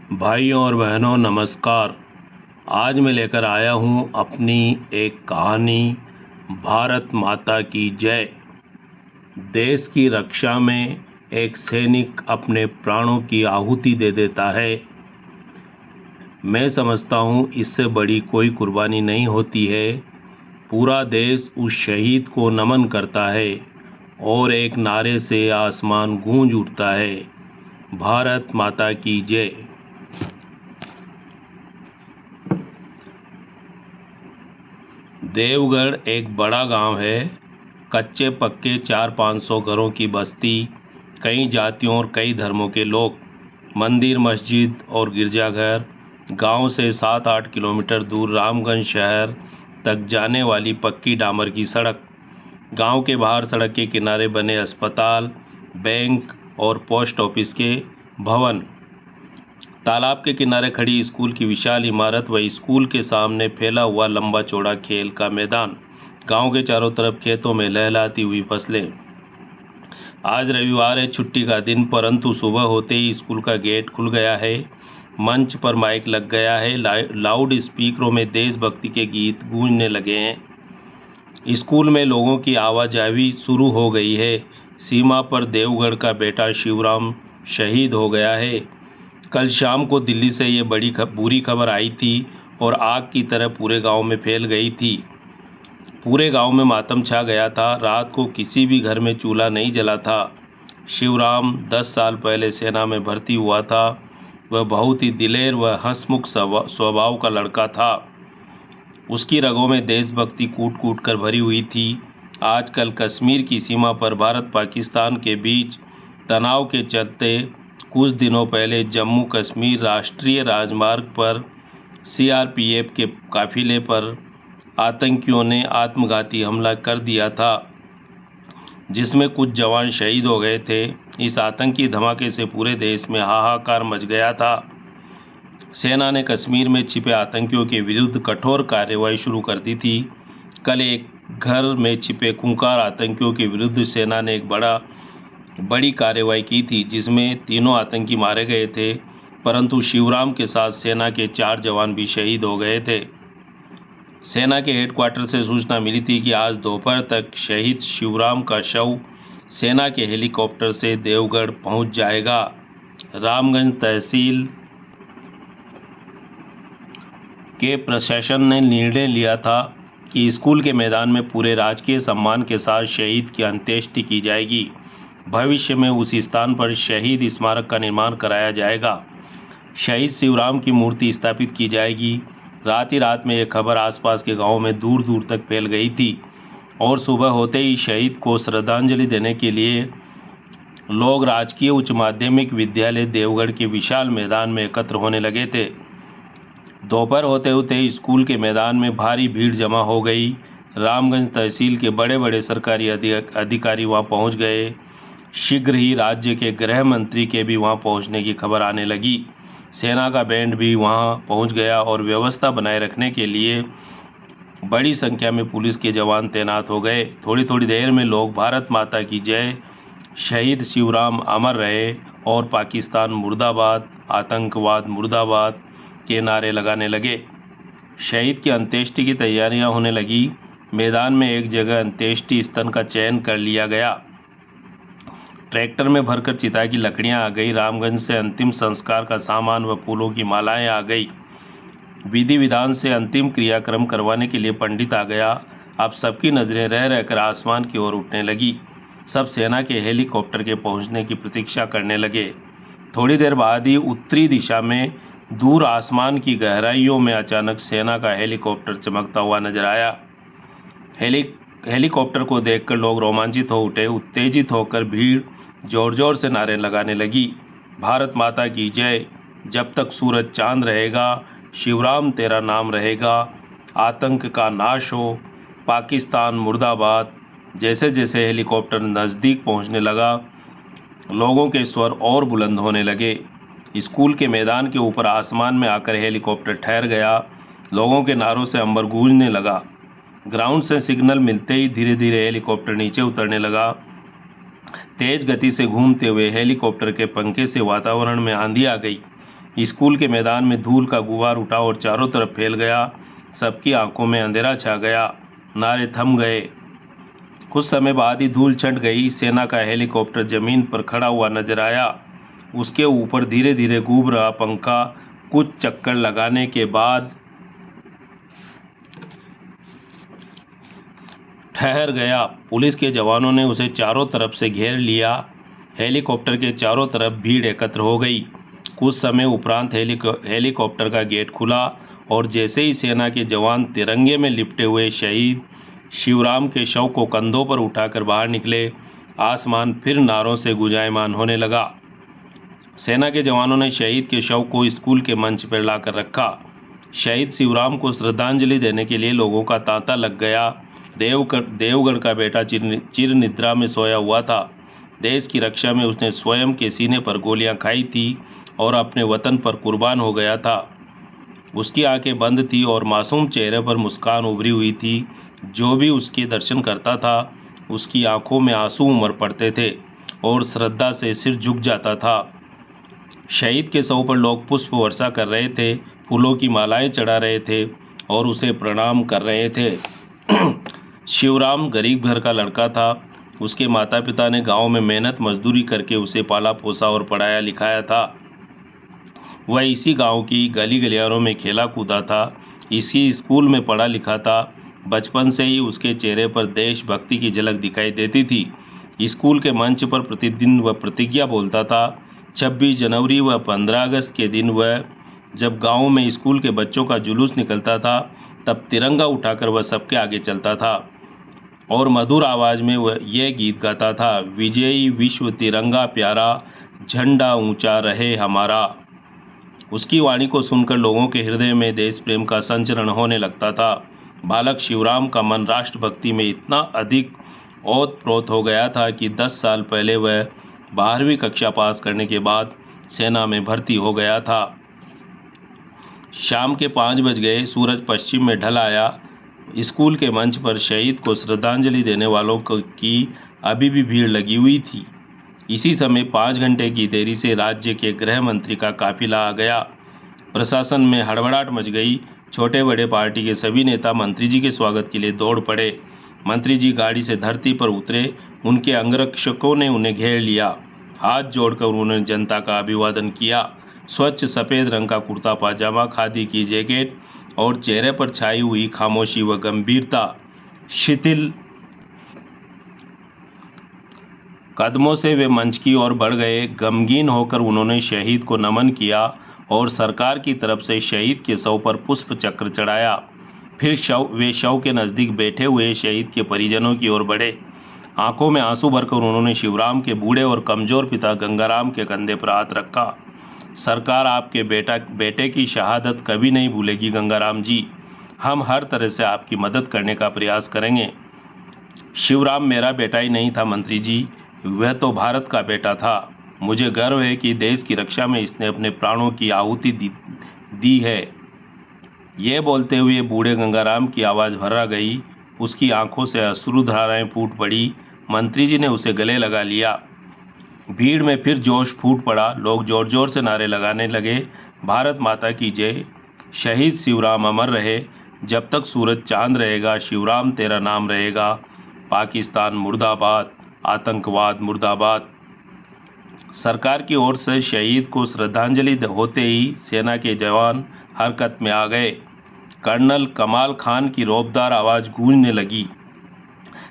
भाइयों और बहनों नमस्कार। आज मैं लेकर आया हूँ अपनी एक कहानी, भारत माता की जय। देश की रक्षा में एक सैनिक अपने प्राणों की आहुति दे देता है। मैं समझता हूँ इससे बड़ी कोई कुर्बानी नहीं होती है। पूरा देश उस शहीद को नमन करता है और एक नारे से आसमान गूंज उठता है, भारत माता की जय। देवगढ़ एक बड़ा गांव है। कच्चे पक्के 400-500 घरों की बस्ती, कई जातियों और कई धर्मों के लोग, मंदिर, मस्जिद और गिरजाघर। गांव से 7-8 किलोमीटर दूर रामगंज शहर तक जाने वाली पक्की डामर की सड़क। गांव के बाहर सड़क के किनारे बने अस्पताल, बैंक और पोस्ट ऑफिस के भवन। तालाब के किनारे खड़ी स्कूल की विशाल इमारत व स्कूल के सामने फैला हुआ लंबा चौड़ा खेल का मैदान। गांव के चारों तरफ खेतों में लहलहाती हुई फसलें। आज रविवार है, छुट्टी का दिन, परंतु सुबह होते ही स्कूल का गेट खुल गया है। मंच पर माइक लग गया है। लाउड स्पीकरों में देशभक्ति के गीत गूंजने लगे हैं। स्कूल में लोगों की आवाजाही शुरू हो गई है। सीमा पर देवगढ़ का बेटा शिवराम शहीद हो गया है। कल शाम को दिल्ली से ये बुरी खबर आई थी और आग की तरह पूरे गांव में फैल गई थी। पूरे गांव में मातम छा गया था। रात को किसी भी घर में चूल्हा नहीं जला था। शिवराम 10 साल पहले सेना में भर्ती हुआ था। वह बहुत ही दिलेर व हंसमुख स्वभाव का लड़का था। उसकी रगों में देशभक्ति कूट कूट कर भरी हुई थी। आजकल कश्मीर की सीमा पर भारत पाकिस्तान के बीच तनाव के चलते कुछ दिनों पहले जम्मू कश्मीर राष्ट्रीय राजमार्ग पर सीआरपीएफ के काफिले पर आतंकियों ने आत्मघाती हमला कर दिया था, जिसमें कुछ जवान शहीद हो गए थे। इस आतंकी धमाके से पूरे देश में हाहाकार मच गया था। सेना ने कश्मीर में छिपे आतंकियों के विरुद्ध कठोर कार्रवाई शुरू कर दी थी। कल एक घर में छिपे खूंखार आतंकियों के विरुद्ध सेना ने एक बड़ी कार्रवाई की थी, जिसमें 3 आतंकी मारे गए थे, परंतु शिवराम के साथ सेना के 4 जवान भी शहीद हो गए थे। सेना के हेडक्वार्टर से सूचना मिली थी कि आज दोपहर तक शहीद शिवराम का शव सेना के हेलीकॉप्टर से देवगढ़ पहुंच जाएगा। रामगंज तहसील के प्रशासन ने निर्णय लिया था कि स्कूल के मैदान में पूरे राजकीय सम्मान के साथ शहीद की अंत्येष्टि की जाएगी। भविष्य में उस स्थान पर शहीद स्मारक का निर्माण कराया जाएगा। शहीद शिवराम की मूर्ति स्थापित की जाएगी। रात ही रात में यह खबर आसपास के गांवों में दूर दूर तक फैल गई थी और सुबह होते ही शहीद को श्रद्धांजलि देने के लिए लोग राजकीय उच्च माध्यमिक विद्यालय देवगढ़ के विशाल मैदान में एकत्र होने लगे थे। दोपहर होते होते स्कूल के मैदान में भारी भीड़ जमा हो गई। रामगंज तहसील के बड़े बड़े सरकारी अधिकारी वहां पहुंच गए। शीघ्र ही राज्य के गृह मंत्री के भी वहां पहुंचने की खबर आने लगी। सेना का बैंड भी वहां पहुंच गया और व्यवस्था बनाए रखने के लिए बड़ी संख्या में पुलिस के जवान तैनात हो गए। थोड़ी थोड़ी देर में लोग भारत माता की जय, शहीद शिवराम अमर रहे और पाकिस्तान मुर्दाबाद, आतंकवाद मुर्दाबाद के नारे लगाने लगे। शहीद की अंत्येष्टि की तैयारियां होने लगी। मैदान में एक जगह अंत्येष्टि स्थल का चयन कर लिया गया। ट्रैक्टर में भरकर चिता की लकड़ियां आ गई। रामगंज से अंतिम संस्कार का सामान व फूलों की मालाएं आ गई। विधि विधान से अंतिम क्रियाक्रम करवाने के लिए पंडित आ गया। अब सबकी नजरें रह रहकर आसमान की ओर उठने लगी। सब सेना के हेलीकॉप्टर के पहुंचने की प्रतीक्षा करने लगे। थोड़ी देर बाद ही उत्तरी दिशा में दूर आसमान की गहराइयों में अचानक सेना का हेलीकॉप्टर चमकता हुआ नजर आया। हेलीकॉप्टर को देखकर लोग रोमांचित हो उठे। उत्तेजित होकर भीड़ जोर जोर से नारे लगाने लगी, भारत माता की जय, जब तक सूरज चांद रहेगा, शिवराम तेरा नाम रहेगा, आतंक का नाश हो, पाकिस्तान मुर्दाबाद। जैसे जैसे हेलीकॉप्टर नज़दीक पहुंचने लगा, लोगों के स्वर और बुलंद होने लगे। स्कूल के मैदान के ऊपर आसमान में आकर हेलीकॉप्टर ठहर गया। लोगों के नारों से अंबर गूंजने लगा। ग्राउंड से सिग्नल मिलते ही धीरे धीरे हेलीकॉप्टर नीचे उतरने लगा। तेज गति से घूमते हुए हेलीकॉप्टर के पंखे से वातावरण में आंधी आ गई। स्कूल के मैदान में धूल का गुबार उठा और चारों तरफ फैल गया। सबकी आंखों में अंधेरा छा गया, नारे थम गए। कुछ समय बाद ही धूल छंट गई। सेना का हेलीकॉप्टर जमीन पर खड़ा हुआ नजर आया। उसके ऊपर धीरे धीरे घूम रहा पंखा कुछ चक्कर लगाने के बाद ठहर गया। पुलिस के जवानों ने उसे चारों तरफ से घेर लिया। हेलीकॉप्टर के चारों तरफ भीड़ एकत्र हो गई। कुछ समय उपरांत हेलीकॉप्टर का गेट खुला और जैसे ही सेना के जवान तिरंगे में लिपटे हुए शहीद शिवराम के शव को कंधों पर उठाकर बाहर निकले, आसमान फिर नारों से गुंजायमान होने लगा। सेना के जवानों ने शहीद के शव को स्कूल के मंच पर लाकर रखा। शहीद शिवराम को श्रद्धांजलि देने के लिए लोगों का तांता लग गया। देवगढ़ का बेटा चिर निद्रा में सोया हुआ था। देश की रक्षा में उसने स्वयं के सीने पर गोलियां खाई थी और अपने वतन पर कुर्बान हो गया था। उसकी आंखें बंद थी और मासूम चेहरे पर मुस्कान उभरी हुई थी। जो भी उसके दर्शन करता था उसकी आंखों में आंसू उमड़ पड़ते थे और श्रद्धा से सिर झुक जाता था। शहीद के शव पर लोग पुष्प वर्षा कर रहे थे, फूलों की मालाएं चढ़ा रहे थे और उसे प्रणाम कर रहे थे। शिवराम गरीब घर का लड़का था। उसके माता पिता ने गांव में मेहनत मजदूरी करके उसे पाला पोसा और पढ़ाया लिखाया था। वह इसी गांव की गली गलियारों में खेला कूदा था, इसी स्कूल में पढ़ा लिखा था। बचपन से ही उसके चेहरे पर देशभक्ति की झलक दिखाई देती थी। स्कूल के मंच पर प्रतिदिन वह प्रतिज्ञा बोलता था। 26 जनवरी व 15 अगस्त के दिन वह जब गांव में स्कूल के बच्चों का जुलूस निकलता था तब तिरंगा उठाकर वह सबके आगे चलता था और मधुर आवाज़ में वह यह गीत गाता था, विजयी विश्व तिरंगा प्यारा, झंडा ऊंचा रहे हमारा। उसकी वाणी को सुनकर लोगों के हृदय में देश प्रेम का संचरण होने लगता था। बालक शिवराम का मन राष्ट्रभक्ति में इतना अधिक ओतप्रोत हो गया था कि 10 साल पहले वह 12वीं कक्षा पास करने के बाद सेना में भर्ती हो गया था। शाम के 5 बज गए, सूरज पश्चिम में ढल आया। स्कूल के मंच पर शहीद को श्रद्धांजलि देने वालों की अभी भी भीड़ लगी हुई थी। इसी समय 5 घंटे की देरी से राज्य के गृह मंत्री का काफिला आ गया। प्रशासन में हड़बड़ाहट मच गई। छोटे बड़े पार्टी के सभी नेता मंत्री जी के स्वागत के लिए दौड़ पड़े। मंत्री जी गाड़ी से धरती पर उतरे। उनके अंगरक्षकों ने उन्हें घेर लिया। हाथ जोड़कर उन्होंने जनता का अभिवादन किया। स्वच्छ सफ़ेद रंग का कुर्ता पाजामा, खादी की जैकेट और चेहरे पर छाई हुई खामोशी व गंभीरता। शिथिल कदमों से वे मंच की ओर बढ़ गए। गमगीन होकर उन्होंने शहीद को नमन किया और सरकार की तरफ से शहीद के शव पर पुष्प चक्र चढ़ाया। फिर वे शव के नज़दीक बैठे हुए शहीद के परिजनों की ओर बढ़े। आंखों में आंसू भरकर उन्होंने शिवराम के बूढ़े और कमज़ोर पिता गंगाराम के कंधे पर हाथ रखा। सरकार आपके बेटे की शहादत कभी नहीं भूलेगी गंगाराम जी। हम हर तरह से आपकी मदद करने का प्रयास करेंगे। शिवराम मेरा बेटा ही नहीं था मंत्री जी, वह तो भारत का बेटा था। मुझे गर्व है कि देश की रक्षा में इसने अपने प्राणों की आहुति दी है। ये बोलते हुए बूढ़े गंगाराम की आवाज़ भर्रा गई। उसकी आंखों से अश्रुधाराएं फूट पड़ी। मंत्री जी ने उसे गले लगा लिया। भीड़ में फिर जोश फूट पड़ा। लोग जोर जोर से नारे लगाने लगे, भारत माता की जय, शहीद शिवराम अमर रहे, जब तक सूरज चांद रहेगा शिवराम तेरा नाम रहेगा, पाकिस्तान मुर्दाबाद, आतंकवाद मुर्दाबाद। सरकार की ओर से शहीद को श्रद्धांजलि होते ही सेना के जवान हरकत में आ गए। कर्नल कमाल खान की रौबदार आवाज़ गूंजने लगी।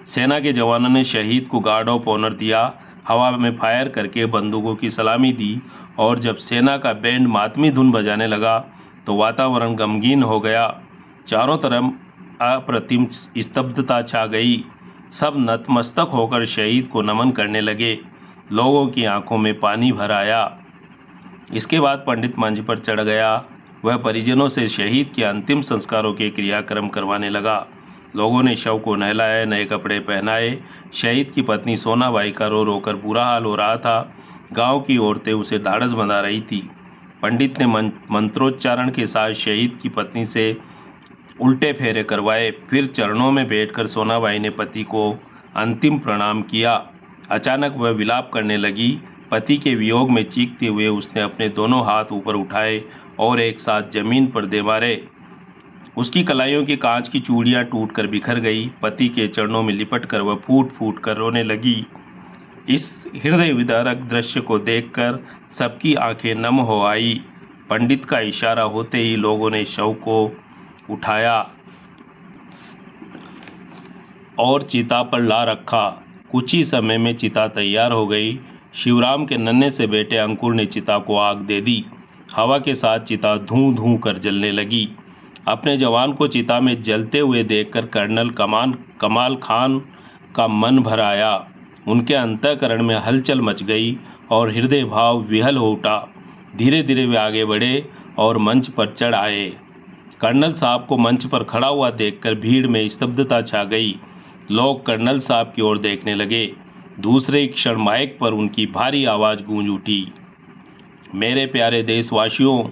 सेना के जवानों ने शहीद को गार्ड ऑफ ऑनर दिया, हवा में फायर करके बंदूकों की सलामी दी और जब सेना का बैंड मातमी धुन बजाने लगा तो वातावरण गमगीन हो गया। चारों तरफ अप्रतिम स्तब्धता छा गई। सब नतमस्तक होकर शहीद को नमन करने लगे। लोगों की आंखों में पानी भर आया। इसके बाद पंडित मंच पर चढ़ गया। वह परिजनों से शहीद के अंतिम संस्कारों के क्रियाक्रम करवाने लगा। लोगों ने शव को नहलाए, नए कपड़े पहनाए। शहीद की पत्नी सोनाबाई का रो रो कर बुरा हाल हो रहा था। गांव की औरतें उसे ढाढ़स बंधा रही थी। पंडित ने मंत्रोच्चारण के साथ शहीद की पत्नी से उल्टे फेरे करवाए। फिर चरणों में बैठकर सोनाबाई ने पति को अंतिम प्रणाम किया। अचानक वह विलाप करने लगी। पति के वियोग में चीखते हुए उसने अपने दोनों हाथ ऊपर उठाए और एक साथ जमीन पर दे मारे। उसकी कलाइयों की कांच की चूड़ियां टूटकर बिखर गई। पति के चरणों में लिपटकर वह फूट फूट कर रोने लगी। इस हृदय विदारक दृश्य को देखकर सबकी आंखें नम हो आई। पंडित का इशारा होते ही लोगों ने शव को उठाया और चिता पर ला रखा। कुछ ही समय में चिता तैयार हो गई। शिवराम के नन्हे से बेटे अंकुर ने चिता को आग दे दी। हवा के साथ चिता धूं धूं कर जलने लगी। अपने जवान को चिता में जलते हुए देखकर कर्नल कमाल खान का मन भर आया। उनके अंतःकरण में हलचल मच गई और हृदय भाव विहल हो उठा। धीरे धीरे वे आगे बढ़े और मंच पर चढ़ आए। कर्नल साहब को मंच पर खड़ा हुआ देखकर भीड़ में स्तब्धता छा गई। लोग कर्नल साहब की ओर देखने लगे। दूसरे ही क्षण माइक पर उनकी भारी आवाज़ गूंज उठी। मेरे प्यारे देशवासियों,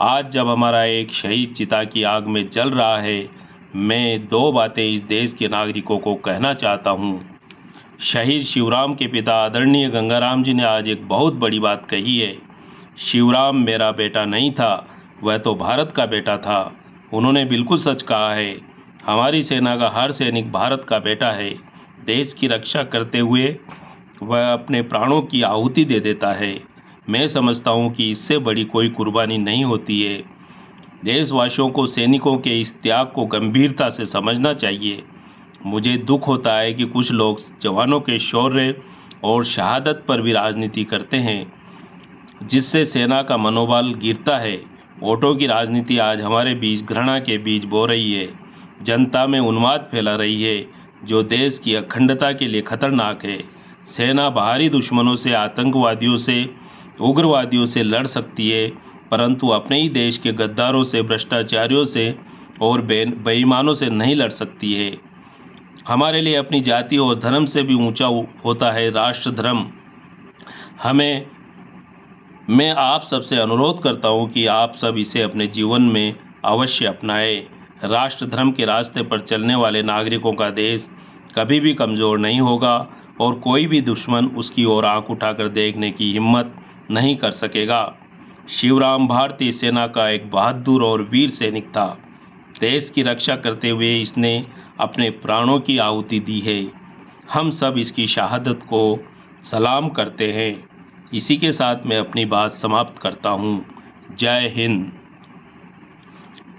आज जब हमारा एक शहीद चिता की आग में जल रहा है, मैं दो बातें इस देश के नागरिकों को कहना चाहता हूँ। शहीद शिवराम के पिता आदरणीय गंगाराम जी ने आज एक बहुत बड़ी बात कही है। शिवराम मेरा बेटा नहीं था, वह तो भारत का बेटा था। उन्होंने बिल्कुल सच कहा है। हमारी सेना का हर सैनिक भारत का बेटा है। देश की रक्षा करते हुए वह अपने प्राणों की आहुति दे देता है। मैं समझता हूँ कि इससे बड़ी कोई कुर्बानी नहीं होती है। देशवासियों को सैनिकों के इस त्याग को गंभीरता से समझना चाहिए। मुझे दुख होता है कि कुछ लोग जवानों के शौर्य और शहादत पर भी राजनीति करते हैं, जिससे सेना का मनोबल गिरता है। वोटों की राजनीति आज हमारे बीच घृणा के बीज बो रही है। जनता में उन्माद फैला रही है, जो देश की अखंडता के लिए खतरनाक है। सेना बाहरी दुश्मनों से, आतंकवादियों से, उग्रवादियों से लड़ सकती है, परंतु अपने ही देश के गद्दारों से, भ्रष्टाचारियों से और बेईमानों से नहीं लड़ सकती है। हमारे लिए अपनी जाति और धर्म से भी ऊंचा होता है राष्ट्र धर्म। मैं आप सबसे अनुरोध करता हूं कि आप सब इसे अपने जीवन में अवश्य अपनाएं। राष्ट्र धर्म के रास्ते पर चलने वाले नागरिकों का देश कभी भी कमज़ोर नहीं होगा और कोई भी दुश्मन उसकी ओर आंख उठाकर देखने की हिम्मत नहीं कर सकेगा। शिवराम भारतीय सेना का एक बहादुर और वीर सैनिक था। देश की रक्षा करते हुए इसने अपने प्राणों की आहुति दी है। हम सब इसकी शहादत को सलाम करते हैं। इसी के साथ मैं अपनी बात समाप्त करता हूँ। जय हिंद।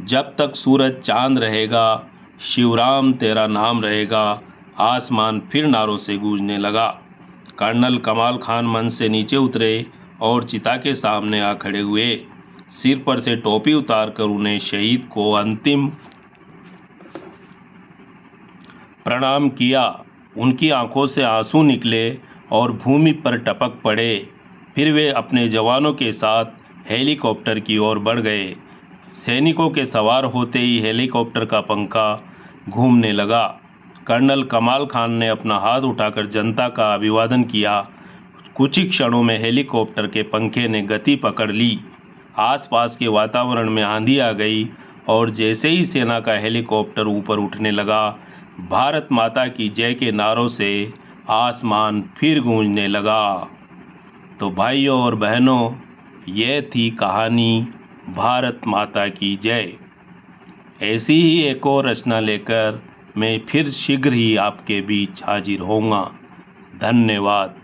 जब तक सूरज चांद रहेगा, शिवराम तेरा नाम रहेगा, आसमान फिर नारों से गूंजने लगा। कर्नल कमाल खान मंच से नीचे उतरे और चिता के सामने आ खड़े हुए। सिर पर से टोपी उतारकर उन्हें शहीद को अंतिम प्रणाम किया। उनकी आंखों से आंसू निकले और भूमि पर टपक पड़े। फिर वे अपने जवानों के साथ हेलीकॉप्टर की ओर बढ़ गए। सैनिकों के सवार होते ही हेलीकॉप्टर का पंखा घूमने लगा। कर्नल कमाल खान ने अपना हाथ उठाकर जनता का अभिवादन किया। कुछ ही क्षणों में हेलीकॉप्टर के पंखे ने गति पकड़ ली। आसपास के वातावरण में आंधी आ गई और जैसे ही सेना का हेलीकॉप्टर ऊपर उठने लगा, भारत माता की जय के नारों से आसमान फिर गूंजने लगा। तो भाइयों और बहनों, ये थी कहानी भारत माता की जय। ऐसी ही एक और रचना लेकर मैं फिर शीघ्र ही आपके बीच हाजिर होऊंगा। धन्यवाद।